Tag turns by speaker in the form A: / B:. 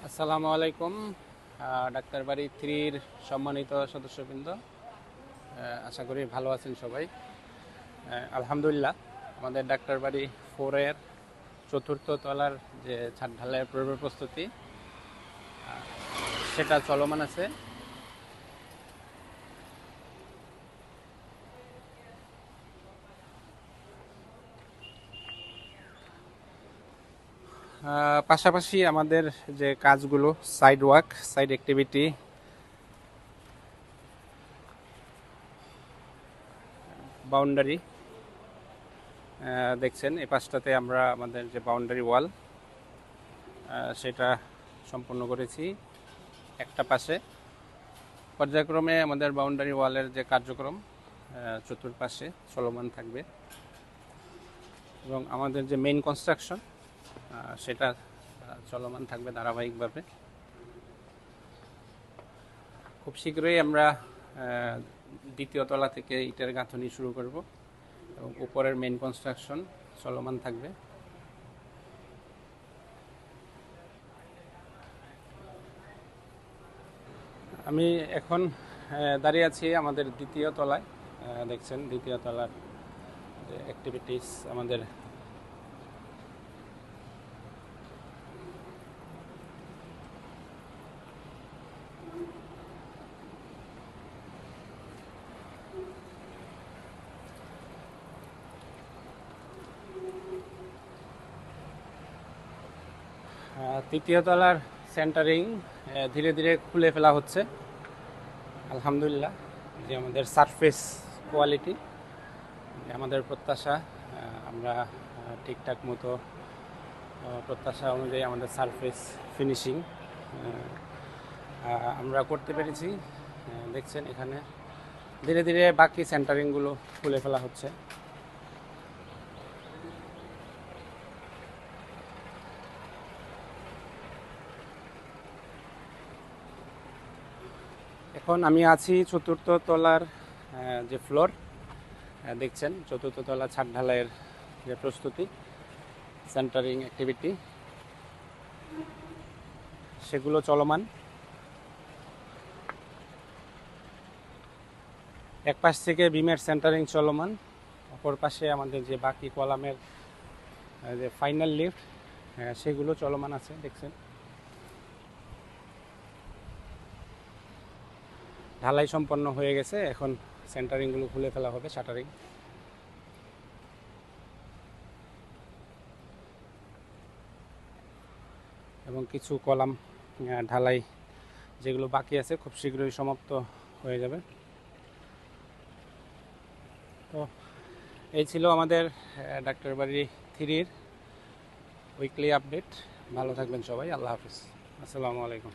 A: আসসালামু আলাইকুম। ডাক্তার বাড়ি থ্রির সম্মানিত সদস্যবৃন্দ, আশা করি ভালো আছেন সবাই। আলহামদুলিল্লাহ, আমাদের ডাক্তার বাড়ি ফোরের চতুর্থ তলার যে ছাদ ঢালাইয়ের পূর্ব প্রস্তুতি সেটা চলমান আছে। পাশাপাশি আমাদের যে কাজগুলো, side work, side activity, boundary দেখছেন। এই পাশটাতে আমরা আমাদের যে বাউন্ডারি ওয়াল সেটা সম্পন্ন করেছি। একটা পাশে পর্যায়ক্রমে আমাদের বাউন্ডারি ওয়ালের যে কার্যক্রম চতুর্পাশে চলমান থাকবে এবং আমাদের যে মেইন কনস্ট্রাকশন সেটা চলমান থাকবে ধারাবাহিকভাবে। খুব শীঘ্রই আমরা দ্বিতীয় তলা থেকে ইটের গাঁথনি শুরু করব এবং উপরের মেইন কনস্ট্রাকশন চলমান থাকবে। আমি এখন দাঁড়িয়ে আছি আমাদের দ্বিতীয় তলায়। দেখছেন দ্বিতীয় তলার যে অ্যাক্টিভিটিস আমাদের তৃতীয় তলার সেন্টারিং ধীরে ধীরে খুলে ফেলা হচ্ছে। আলহামদুলিল্লাহ, যে আমাদের সারফেস কোয়ালিটি, আমাদের প্রত্যাশা, আমরা ঠিকঠাক মতো প্রত্যাশা অনুযায়ী আমাদের সারফেস ফিনিশিং আমরা করতে পেরেছি। দেখছেন এখানে ধীরে ধীরে বাকি সেন্টারিংগুলো খুলে ফেলা হচ্ছে। এখন আমি আছি চতুর্থ তলার যে ফ্লোর, দেখছেন চতুর্থ তলা ছাদ ঢালাইয়ের যে প্রস্তুতি, সেন্টারিং অ্যাক্টিভিটি সেগুলো চলমান। এক পাশ থেকে বিমের সেন্টারিং চলমান, অপর পাশে আমাদের যে বাকি কলামের যে ফাইনাল লিফট সেগুলো চলমান আছে। দেখছেন ঢালাই সম্পন্ন হয়ে গেছে, এখন সেন্টারিংগুলো খুলে ফেলা হবে, শাটারিং। এবং কিছু কলাম ঢালাই যেগুলো বাকি আছে খুব শীঘ্রই সমাপ্ত হয়ে যাবে। তো এই ছিল আমাদের ডাক্তার বাড়ি থ্রির উইকলি আপডেট। ভালো থাকবেন সবাই। আল্লাহ হাফিজ। আসসালামু আলাইকুম।